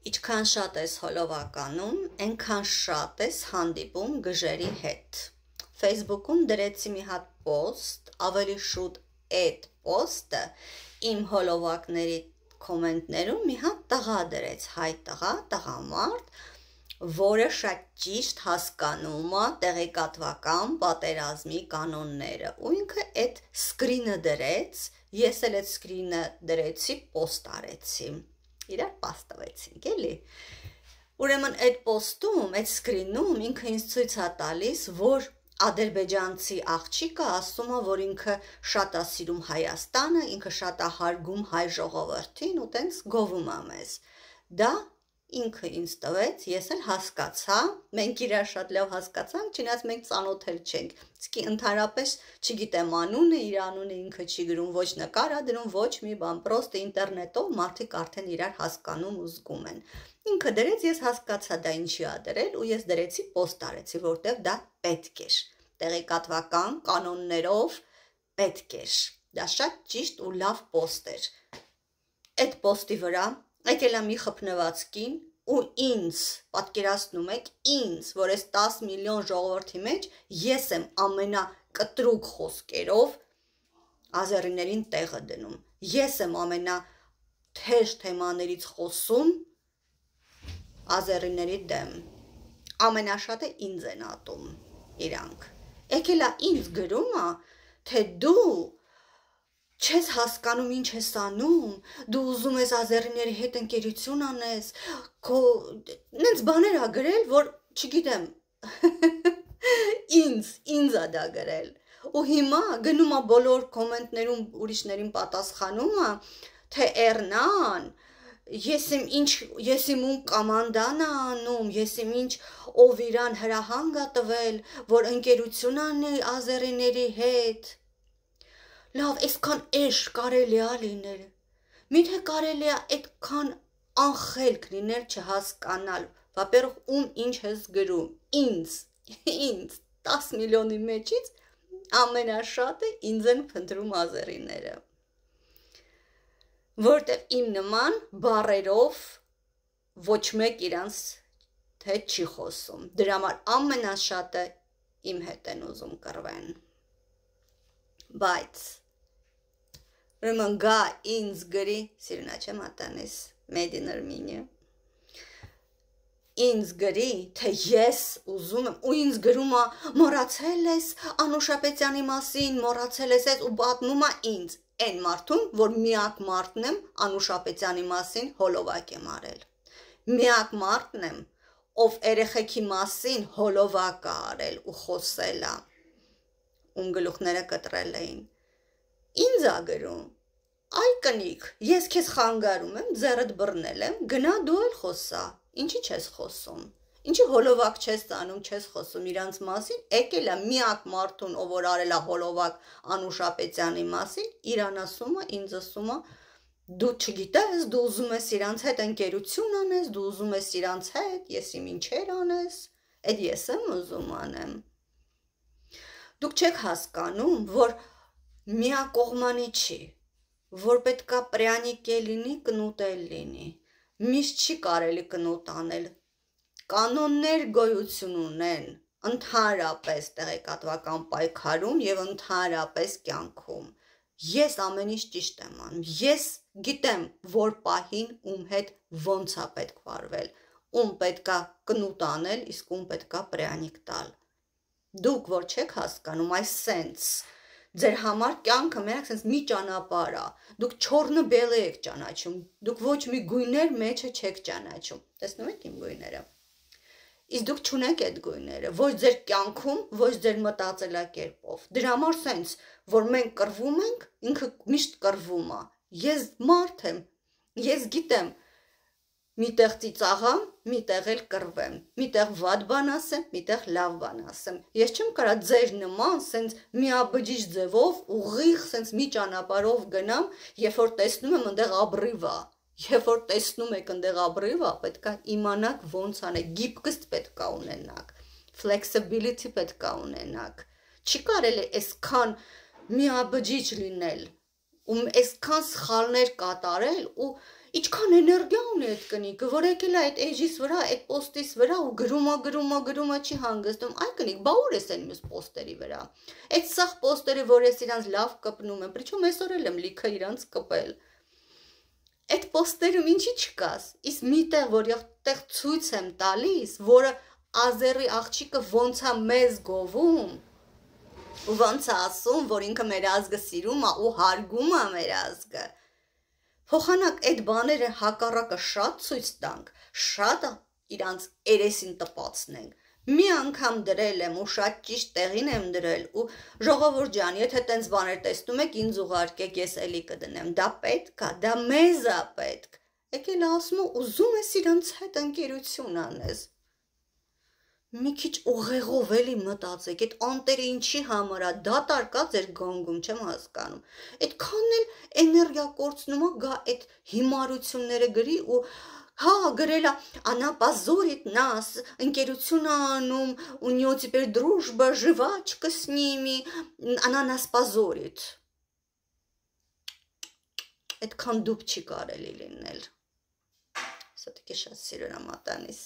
Ինչքան շատ ես հոլովականում, այնքան շատ ես հանդիպում գժերի հետ։ Facebook-ում դրեցի մի հատ post, ավելի շուտ այդ post-ը իմ հոլովակների կոմենտներում մի հատ տղա դրեց, հայ տղա, տղամարդ, որը շատ ճիշտ հասկանում է տեղեկատվական պատերազմի կանոնները։ Ու ինքը այդ սկրինը դրեց, ես էլ այդ սկրինը դրեցի, post արեցի։ Իրար պաստվեցինք, էլի։ Ուրեմն այդ post-ում, այդ սկրինում ինքը ինձ ցույց է տալիս, որ ադրբեջանցի աղջիկը ասում է, որ ինքը շատ է սիրում Հայաստանը, ինքը շատ է հարգում հայ ժողովրդին ու տենց գովում է մեզ։ Դա ինքը ինձ տվեց, ես էլ հասկացա, մենք իրար շատ լավ հասկացանք, չնայած մենք ծանոթ էլ չենք։ Իսկի ընդհանրապես չգիտեմ անունը, իր անունը ինքը չի գրում, ոչ նկար է դնում, ոչ մի բան, պրոստը ինտերնետով մարդիկ արդեն իրար հասկանում ու զգում են։ Ինքը դրեց, ես հասկացա դա ինչի է դրել ու ես դրեցի post արեցի, որտեվ դա պետք էր։ Տեղեկատվական կանոններով պետք էր։ Դա շատ ճիշտ ու լավ post էր։ Այդ post-ի վրա եկել է մի խփնվածքին ու ինձ, պատկերացնում եք, ինձ, որ այս 10 միլիոն ժողովրդի մեջ ես եմ ամենակտրուկ խոսքերով ազերիներին տեղը դնում։ Ես եմ ամենաթեժ թեմաներից խոսում ազերիների դեմ։ Ամենաշատը ինձ են ատում իրանք։ Եկել է ինձ գրում է, թե դու չես հասկանում ինչ ես անում, դու ուզում ես ազերիների հետ ընկերություն անես, նենց բաներ ա գրել, որ չգիտեմ, ինձ ա դա գրել, ու հիմա գնում ա բոլոր կոմենտներում ուրիշներին պատասխանում ա, թե էրնան, ես իմ ում կամանդան ա անում, ես իմ ինչ ով իրան հրահանգ ա տվել, որ ընկերություն անի ազերիների հետ, լավ, այսքան էշ կարելի ա լինել, միթե կարելի ա այդքան անխելք լինել չհասկանալ, վապերով ում ինչ ես գրում, ինձ, 10 միլիոնի մեջից ամենաշատը ինձ են փնտրում ազերիները, որտև իմ նման բառերով ոչ մեկ իրանց հետ չի խոսում, դրա համար ամենաշատը իմ հետ են ուզում կռվեն, բայց ուրեմն գա ինձ գրի, սիրունա չեմ ատանես, մեդինր մինը, ինձ գրի, թե ես ուզում եմ, ու ինձ գրում է, մոռացել ես Անուշապետյանի մասին, մոռացել ես ու պատմում է ինձ, այն մարդուն, որ միակ մարդն եմ Անուշապետյանի մասին հոլովակ եմ արել, միակ մարդն եմ, ով երեխեքի մասին հոլովակ է արել ու խոսել է, ում գլուխները կտրել էին, ինձ ա գրում, այ կնիկ, ես քեզ խանգարում եմ, ձեռդ բռնել եմ, գնա դու էլ խոսա, ինչի չես խոսում, ինչի հոլովակ չես անում, չես խոսում իրանց մասին, եկել է միակ մարդուն, ով որ արել է հոլովակ Անուշապետյանի մասին, իրան ասում է, ինձ ասում է, դու չգիտես, դու ուզում ես իրանց հետ ընկերություն անես, դու ուզում ես իրանց հետ, ես իմ ինչեր անես, այդ ես եմ ուզում անեմ, դուք չեք հասկանում, որ միակողմանի չի, որ պետքա պրյանիկ է լինի, կնուտ էլ լինի, միշտ չի կարելի կնուտ անել, կանոններ գոյություն ունեն, ընդհանրապես տեղեկատվական պայքարում և ընդհանրապես կյանքում, ես ամեն ինչ ճիշտ եմ անում, ես գիտեմ, որ պահին ում հետ ոնց է պետք վարվել, ում պետքա կնուտ անել, իսկ ում պետքա պրյանիկ տալ, դուք որ չեք հասկանում, այս սենց, ձեր համար կյանքը մենակ սենց մի ճանապարհ է, դուք չորնը բելը եք ճանաչում, դուք ոչ մի գույներ մեջը չեք ճանաչում, տեսնում եք իմ գույները, իսկ դուք չունեք այդ գույները, ոչ ձեր կյանքում, ոչ ձեր մտածելակերպով, դրա համար սենց, որ մենք կռվում ենք, ինքը միշտ կռվում է, ես մարդ եմ, ես գիտեմ, միտեղ ծիծաղամ, միտեղ էլ կռվեմ, միտեղ վատ բան ասեմ, միտեղ լավ բան ասեմ, ես չեմ կարա ձեր նման, սենց միաբջիջ ձևով, ուղիղ, սենց մի ճանապարհով գնամ, երբ որ տեսնում եմ ընդեղ ապրիվ է, երբ որ տեսնում եք ընդեղ ապրիվ է, պետքա իմանաք ոնց անեք, գիպկստ պետքա ունենաք, flexibility պետքա ունենաք, չի կարելի այսքան միաբջիջ լինել, ու այսքան սխալներ կատարել ու Ինչքան էներգիա ունի այդ կնիկը, որ եկել է այդ էջից վրա, այդ պոստից վրա ու գրում է չի հանգստում։ Այ կնիկ, բա ուր ես այն մյուս պոստերի վրա։ Այդ սաղ պոստերը, որ ես իրանց լավ կպնում եմ, причем այսօր էլ եմ լիքը իրանց կպել։ Այդ պոստերում ինչի չկաս։ Իսկ միտեղ, որ այդտեղ ցույց եմ տալիս, որը Ազերի աղջիկը ոնց է մեզ գովում, ու ոնց է ասում, որ ինքը մեր ազգը սիրում է ու հարգում է մեր ազգը։ Փոխանակ այդ բաները հակառակը շատ ցույց տանք, շատ իրանց երեսին տպացնենք։ Մի անգամ դրել եմ ու շատ ճիշտ տեղին եմ դրել ու ժողովուրդ ջան, եթե տենց բաներ տեսնում եք, ինձ ուղարկեք, ես էլի կդնեմ։ Դա պետք է, դա մեզ է պետք։ Եկել ասում ուզում ես իրանց հետ ընկերություն անես։ Մի քիչ ուղեղով էլի մտածեք, այդ անտերը ինչի համար է, դատարկա ձեր գանգում, չեմ հասկանում։ Այդքան էլ էներգիա կորցնում է, գա այդ հիմարությունները գրի ու հա գրել է, она позорит нас, ընկերություն անում, у нее теперь дружба, жвачка с ними, она нас позорит։ Այդքան դուփ չի կարելի լինել։ Все-таки շատ սիրում եմ ատանիս։